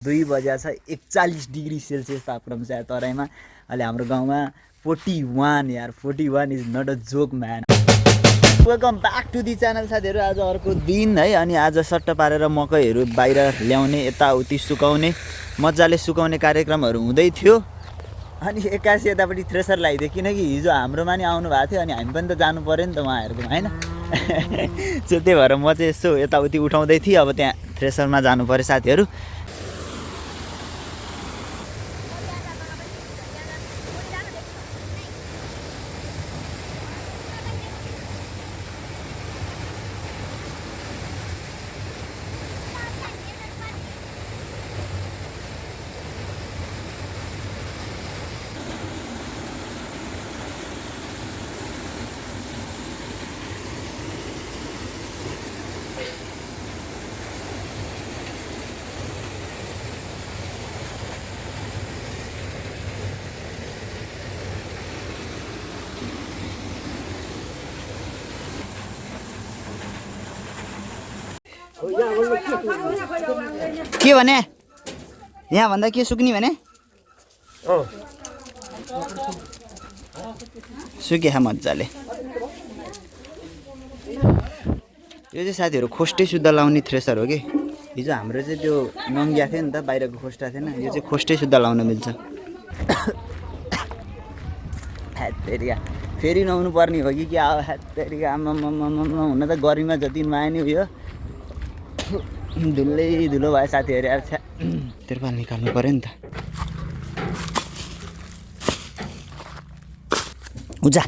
2 बजे छ 41 degree Celsius तापक्रम छ तराईमा। अहिले हाम्रो गाउँमा 41 यार 41 is not a joke man. Welcome back to the channel साथीहरू। आज अर्को दिन है अनि आज सट्ट पारेर मकैहरू बाहिर ल्याउने यताउति सुकाउने मजाले सुकाउने कार्यक्रमहरू हुँदै थियो। अनि एक्कासी यतापट्टि थ्रेसर लगाइदियो किनकि हिजो हाम्रोमा नि आउनु भएको थियो अनि हामी पनि त जानु पर्यो नि त उहाँहरूकोमा हैन। त्यही भएर म चाहिँ यसो यताउति उठाउँदै थिएँ। अब त्यहाँ थ्रेसरमा जानु पर्यो साथीहरू। के भने यहाँ भन्दा के सुक्ने भने सुके मजाले। यो चाहिँ साथीहरू खोस्टे शुद्ध लाउने थ्रेसर हो कि। हिजो हाम्रो चाहिँ त्यो नङ्गिया थियो नि त बाहिरको खोस्टा थिएन। यो चाहिँ खोस्टे शुद्ध लाउन मिल्छ। फेरि नुहाउनु पर्ने हो कि क्या हो आमा हुन त गर्मीमा जति नुहाए नि उयो धुलै धुलो भयो साथीहरू। यार तिरपाल निकाल्नु पर्यो नि त। उजा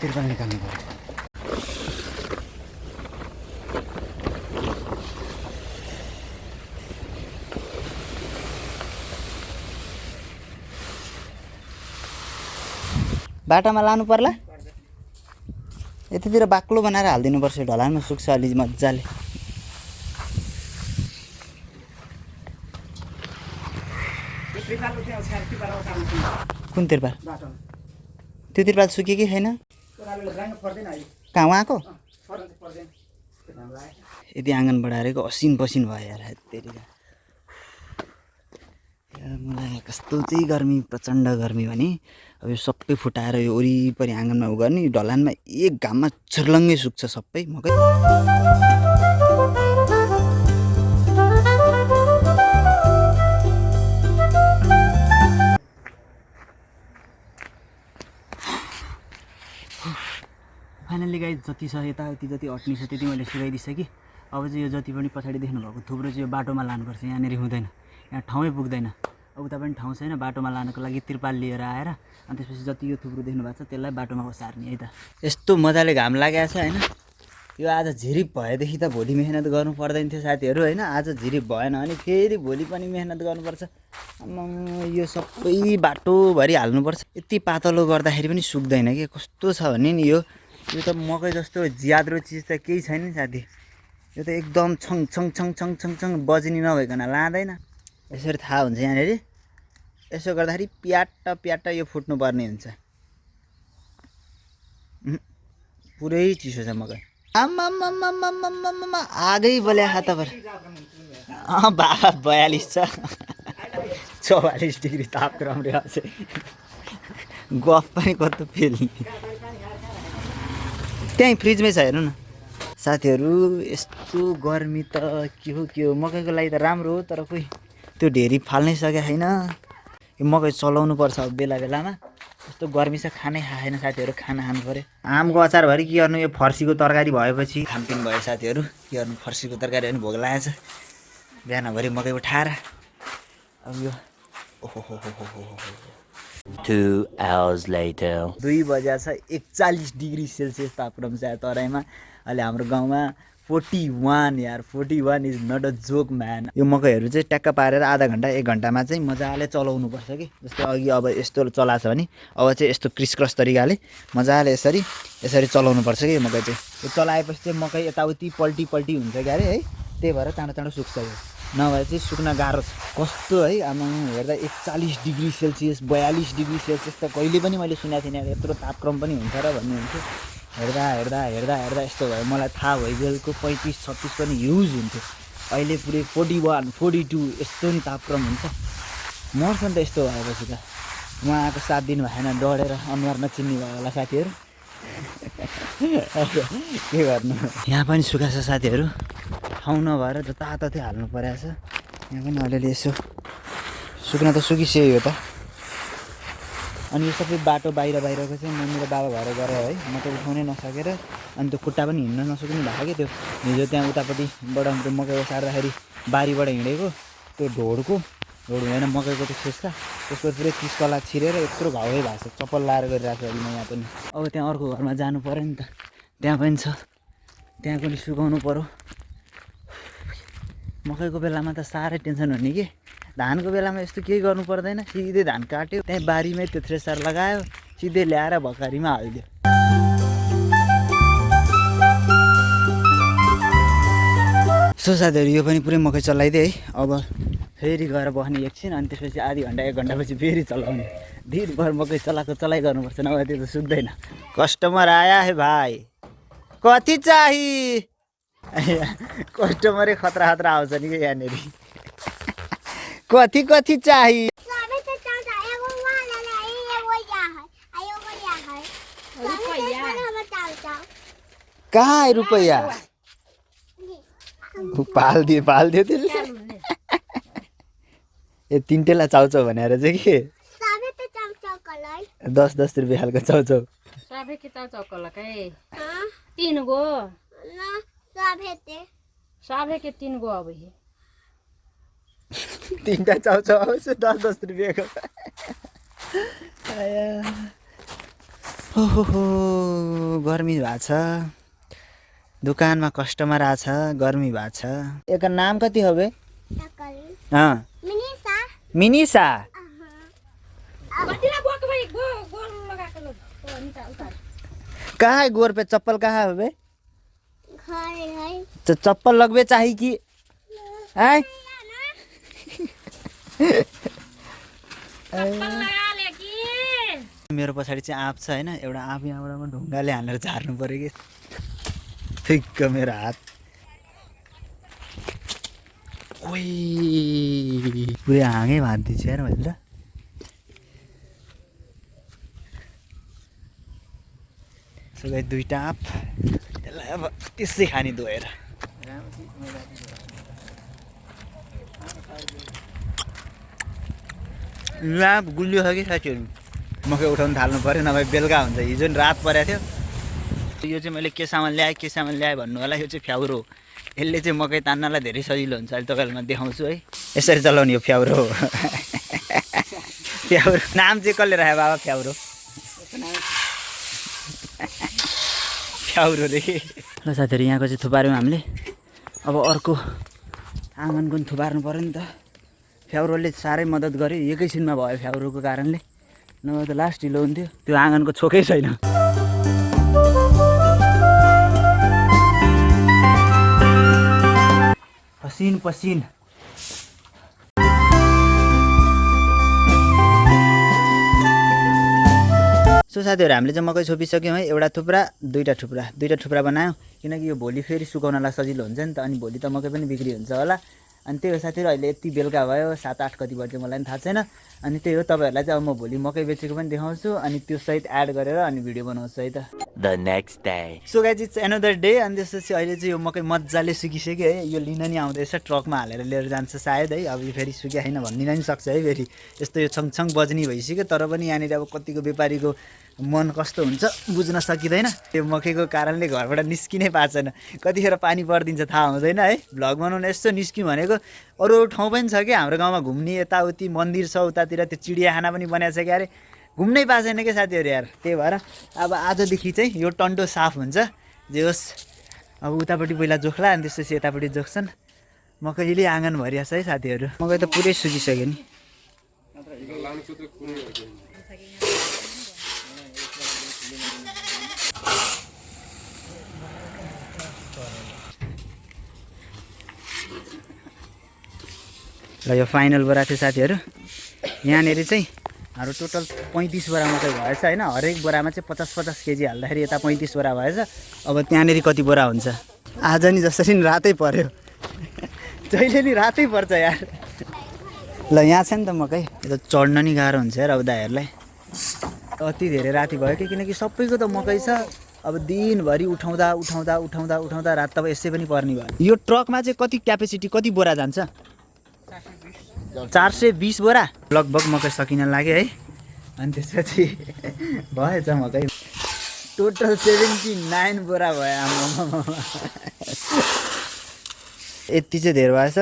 तिरपाल निकाल्नु पर्यो। बाटामा लानु पर्ला। यतातिर बाक्लो बनाएर हालिदिनुपर्छ। ढलानमा सुक्छ अलि मजाले। कुन तिरपाल? त्यो तिरपाल सुक्यो कि छैन? कहाँ उहाँको? यदि आँगन बढारेको असिन पसिन भयो यार। मलाई कस्तो चाहिँ गर्मी प्रचण्ड गर्मी भने अब यो सबै फुटाएर यो वरिपरि आँगनमा उ गर्ने ढलानमा एक घाममा छर्लङ्गै सुक्छ सबै मकै। फाइनल्ली गाइस जति छ यताउति जति अट्नी छ त्यति मैले सुकाइदिइसकेँ। अब चाहिँ यो जति पनि पछाडि देख्नुभएको थुप्रो चाहिँ यो बाटोमा लानुपर्छ। यहाँनिर हुँदैन, यहाँ ठाउँै पुग्दैन। अब उता पनि ठाउँ छैन बाटोमा लानको लागि तिरपाल लिएर आएर अनि त्यसपछि जति यो थुप्रो देख्नु भएको छ त्यसलाई बाटोमा ओसार्ने है त। यस्तो मजाले घाम लागेको छ हैन। यो आज झिरिप भएदेखि त भोलि मेहनत गर्नु पर्दैन थियो साथीहरू हैन। आज झिरिप भएन भने फेरि भोलि पनि मेहनत गर्नुपर्छ। यो सबै बाटोभरि हाल्नुपर्छ। यति पातलो गर्दाखेरि पनि सुक्दैन के। कस्तो छ भने नि यो त मकै जस्तो ज्याद्रो चिज त केही छैन नि साथी। यो त एकदम छङ छङ छङ छङ छङ छङ बज्नी नभइकन लाँदैन। यसरी थाहा हुन्छ यहाँनिर यसो गर्दाखेरि प्याट्ट प्याट्ट यो फुट्नु पर्ने हुन्छ। पुरै चिसो छ मकै। आम्मामामामामामा आगै बल्या हातभर। बाबा 42 छ 44 डिग्री तापक्रम रहेछ। गफ पनि कस्तो फेल्ने। त्यहीँ फ्रिजमै छ हेर्नु न साथीहरू। यस्तो गर्मी त के हो मकैको लागि त राम्रो हो तर कोही त्यो ढेरी फाल्नै सकेको छैन। यो मकै चलाउनु पर्छ अब बेला बेलामा। यस्तो गर्मी छ खानै खाएन साथीहरू। खाना खानु पर्यो। आमको अचारभरि के गर्नु यो फर्सीको तरकारी भएपछि खानपिन भयो साथीहरू। के गर्नु फर्सीको तरकारी पनि भोग लागेछ। बिहानभरि मकै उठाएर अब यो 2 hours later 2 बजे छ 41 डिग्री सेल्सियस तापक्रम छ तराईमा। अहिले हाम्रो गाउँमा 41 यार 41 is not a joke man. यो मकैहरू चाहिँ ट्याक्क पारेर आधा घन्टा 1 घन्टामा चाहिँ मजाले चलाउनु पर्छ कि। जस्तै अघि अब यस्तो चलाछ भने अब चाहिँ यस्तो क्रिसक्रस तरिकाले मजाले यसरी चलाउनु पर्छ कि। मकै चाहिँ यो चलाएपछि चाहिँ मकै यताउति पल्टी हुन्छ क्यारे है। त्यही भएर चाँडो चाँडो सुक्छ यो। नभए चाहिँ सुक्न गाह्रो छ कस्तो है। आमा हेर्दा 41 डिग्री सेल्सियस 42 डिग्री सेल्सियस त कहिले पनि मैले सुनेको थिइनँ। यत्रो तापक्रम पनि हुन्छ र भन्ने हुन्थ्यो। हेर्दा हेर्दा हेर्दा हेर्दा यस्तो भयो मलाई थाहा भयो बेलको 35-36 पनि युज हुन्थ्यो अहिले पुरै 41-42 यस्तो नि तापक्रम हुन्छ मर्छ नि त यस्तो भएपछि त म आएको 7 दिन भएन डढेर अनुहार नचिन्ने भयो होला साथीहरू के गर्नु यहाँ पनि सुक्खा छ साथीहरू ठाउँ नभएर जताततै हाल्नु परेको छ यहाँ पनि अलिअलि यसो सुक्न त सुकिसक्यो यो त अनि यो सबै बाटो बाहिरको चाहिँ म मेरो बाबा भएर गएर है म त उठाउनै नसकेर अनि त्यो खुट्टा पनि हिँड्न नसक्ने भएको क्या त्यो हिजो त्यहाँ उतापट्टिबाट त्यो मकैको सार्दाखेरि बारीबाट हिँडेको त्यो ढोड हुँदैन मकैको त्यो खेस्का त्यसको पुरै 30 कला छिरेर यत्रो घाउ भएको छ चप्पल लाएर गरिरहेको छु अहिले म यहाँ पनि अब त्यहाँ अर्को घरमा जानु पऱ्यो नि त त्यहाँ पनि छ त्यहाँ पनि सुकाउनु पऱ्यो मकैको बेलामा त साह्रै टेन्सन हुने कि धानको बेलामा यस्तो केही गर्नु पर्दैन सिधै धान काट्यो त्यहीँ बारीमै त्यो थ्रेसर लगायो सिधै ल्याएर भकारीमा हालिदियो सो साथीहरू यो पनि पुरै मकै चलाइदिएँ है अब फेरि गएर बस्ने एकछिन अनि त्यसपछि आधी घन्टा 1 घन्टापछि फेरि चलाउने दिनभर मकै चलाइ गर्नुपर्छ नभए त्यो त सुक्दैन कस्टमर आया है भाइ कति चाही कस्टमरै खतरा आउँछ नि क्या यहाँनिर कति चाहिए कहाँ है रुपैया पालिदियो त्यसले ए 3 टेला चाउचाउ भनेर चाहिँ के 10 रुपियाँ खालको चाउचाउ अब 3टा चाउचाउ आउँछ 10 रुपियाँको हो गर्मी भएको छ दुकानमा कस्टमर आछ गर्मी भएको छ यसको नाम कति हो बे मिनिसा कहाँ है गोर पे चप्पल कहाँ है बे तो चप्पल लगबे चाहिए कि है मेरो पछाडि चाहिँ आँप छ हैन एउटा आँप यहाँबाट ढुङ्गाले हानेर झार्नु पर्यो कि ठिक्क मेरो हात ओइ पुरै हाँगै भाँच्दैछु यार मैले त सबै 2टा आँप यसलाई अब त्यसै खाने धोएर आँप गुलियो छ कि साथीहरू मकै उठाउनु थाल्नु पऱ्यो नभए बेलुका हुन्छ हिजो नि रात परेको थियो यो चाहिँ मैले के सामान ल्याएँ भन्नु होला यो चाहिँ फ्याउरो यसले चाहिँ मकै तान्नलाई धेरै सजिलो हुन्छ अहिले तपाईँलाई म देखाउँछु है यसरी चलाउने हो फ्याउरो नाम चाहिँ कसले राख्यो बाबा फ्याउरो फ्याउरोले ल साथीहरू यहाँको चाहिँ थुपार्यौँ हामीले अब अर्को आँगनको पनि थुपार्नु पऱ्यो नि त फ्याउरोले साह्रै मद्दत गर्यो एकैछिनमा भयो फ्याउरोको कारणले नभए त लास्ट ढिलो हुन्थ्यो त्यो आँगनको छोकै छैन पसिन सो साथीहरू हामीले चाहिँ मकै छोपिसक्यौँ है एउटा थुप्रा 2टा थुप्रा बनायौँ किनकि यो भोलि फेरि सुकाउनलाई सजिलो हुन्छ नि त अनि भोलि त मकै पनि बिक्री हुन्छ होला अनि त्यही हो साथीहरू अहिले यति बेलुका भयो 7-8 कति बज्यो मलाई पनि थाहा छैन अनि त्यही हो तपाईँहरूलाई चाहिँ अब म भोलि मकै बेचेको पनि देखाउँछु अनि त्यो सहित एड गरेर अनि भिडियो बनाउँछु है त the next day so guys it's another day अनि त्यसपछि अहिले चाहिँ यो मकै मजाले सुकिसक्यो है यो लिन नि आउँदैछ ट्रकमा हालेर लिएर जान्छ सायद है अब यो फेरि सुक्या छैन भनिदिन नि सक्छ है फेरि यस्तो यो छङछङ बज्ने भइसक्यो तर पनि यहाँनिर अब कतिको व्यापारीको मन कस्तो हुन्छ बुझ्न सकिँदैन त्यो मकैको कारणले घरबाट निस्किनै पाएन कतिखेर पानी परिदिन्छ थाहा हुँदैन है भ्लग बनाउन यस्तो निस्क्यौँ भनेको अरू ठाउँ पनि छ कि हाम्रो गाउँमा घुम्ने यताउति मन्दिर छ उतातिर त्यो चिडियाखाना पनि बनाएको छ कि अरे घुम्नै पाएन क्या साथीहरू यार त्यही भएर अब आजदेखि चाहिँ यो टन्डो साफ हुन्छ जे होस् अब उतापट्टि पहिला जोख्ला अनि त्यसपछि यतापट्टि जोख्छन् मकैले आँगन भरिया छ है साथीहरू मकै त पुरै सुकिसक्यो नि ल यो फाइनल बोरा थियो साथीहरू यहाँनिर चाहिँ हाम्रो टोटल 35 बोरा मकै भएछ होइन। हरेक बोरामा चाहिँ 50-50 केजी हाल्दाखेरि यता 35 बोरा भएछ। अब त्यहाँनिर कति बोरा हुन्छ। आज नि जसरी नि रातै पर्यो जहिले नि रातै पर्छ यार। ल यहाँ छ नि त मकै, यो त चढ्न नि गाह्रो हुन्छ यार अब दाइहरूलाई। अति धेरै राति भयो कि, किनकि सबैको त मकै छ। अब दिनभरि उठाउँदा उठाउँदा उठाउँदा उठाउँदा रात त यसै पनि पर्ने भयो। यो ट्रकमा चाहिँ कति क्यापेसिटी, कति बोरा जान्छ? 420 बोरा लगभग मकै सकिन लाग्यो है। अनि त्यसपछि भएछ मकै टोटल 79 बोरा भयो। आमा यति चाहिँ धेरै भएछ।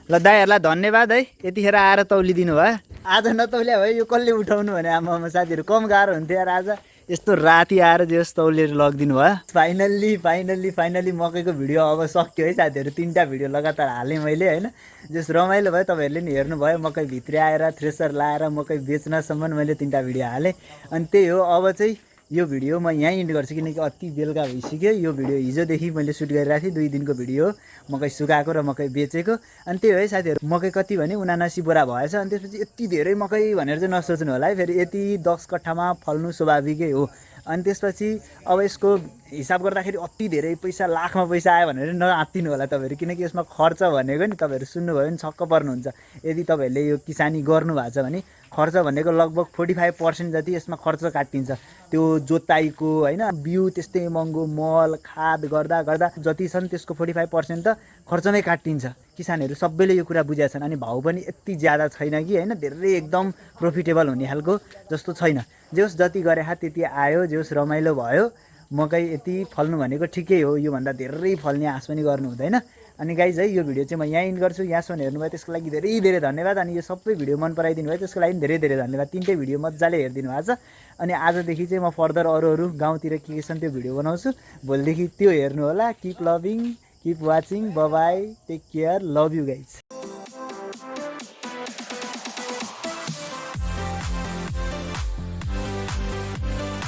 ल दाइहरूलाई धन्यवाद है, यतिखेर आएर तौलिदिनु भयो। आज नतौल्या भयो यो कसले उठाउनु भने आमा साथीहरू कम गाह्रो हुन्थ्यो यार। आज यस्तो राति आएर जे होस् तौलेर लगिदिनु भयो। फाइनल्ली मकैको भिडियो अब सक्यो है साथीहरू। 3टा भिडियो लगातार हालेँ मैले होइन। जस रमाइलो भयो, तपाईँहरूले नि हेर्नुभयो। मकै भित्रै आएर थ्रेसर लाएर मकै बेच्नसम्म मैले 3टा भिडियो हालेँ। अनि त्यही हो, अब चाहिँ यो भिडियो म यहीँ इन्ड गर्छु, किनकि अति बेलुका भइसक्यो। यो भिडियो हिजोदेखि मैले सुट गरिरहेको थिएँ, 2 दिनको भिडियो हो मकै सुकाएको र मकै बेचेको। अनि त्यही हो है साथीहरू, मकै कति भने 79 बोरा भएछ। अनि त्यसपछि यति धेरै मकै भनेर चाहिँ नसोच्नु होला है। फेरि यति 10 कट्ठामा फल्नु स्वाभाविकै हो। अनि त्यसपछि अब यसको हिसाब गर्दाखेरि अति धेरै पैसा, लाखमा पैसा आयो भनेर नआत्तिनु होला तपाईँहरू, किनकि यसमा खर्च भनेको नि तपाईँहरू सुन्नुभयो भने छक्क पर्नुहुन्छ। यदि तपाईँहरूले यो किसानी गर्नुभएको छ भने खर्च भनेको लगभग 45% जति यसमा खर्च काटिन्छ। त्यो जोताइको होइन, बिउ त्यस्तै महँगो, मल खाद गर्दा गर्दा जति छन् त्यसको 45% त खर्चमै काटिन्छ। किसानहरू सबैले यो कुरा बुझेका छन्। अनि भाउ पनि यति ज्यादा छैन कि होइन, धेरै एकदम प्रोफिटेबल हुने खालको जस्तो छैन। जे होस् जति गरे त्यति आयो, जे होस् रमाइलो भयो। मकै यति फल्नु भनेको ठिकै हो, योभन्दा धेरै फल्ने आश पनि गर्नु हुँदैन। अनि गाइज है, यो भिडियो चाहिँ म यहाँ इन्ड गर्छु। यहाँसम्म हेर्नुभयो त्यसको लागि धेरै धेरै धन्यवाद। अनि यो सबै भिडियो मन पराइदिनु भयो त्यसको लागि धेरै धेरै धन्यवाद। 3टै भिडियो मजाले हेरिदिनु भएको छ। अनि आजदेखि चाहिँ म फर्दर अरू गाउँतिर के छन् त्यो भिडियो बनाउँछु। भोलिदेखि त्यो हेर्नु होला। Keep loving, keep watching, bye bye, take care, love you guys.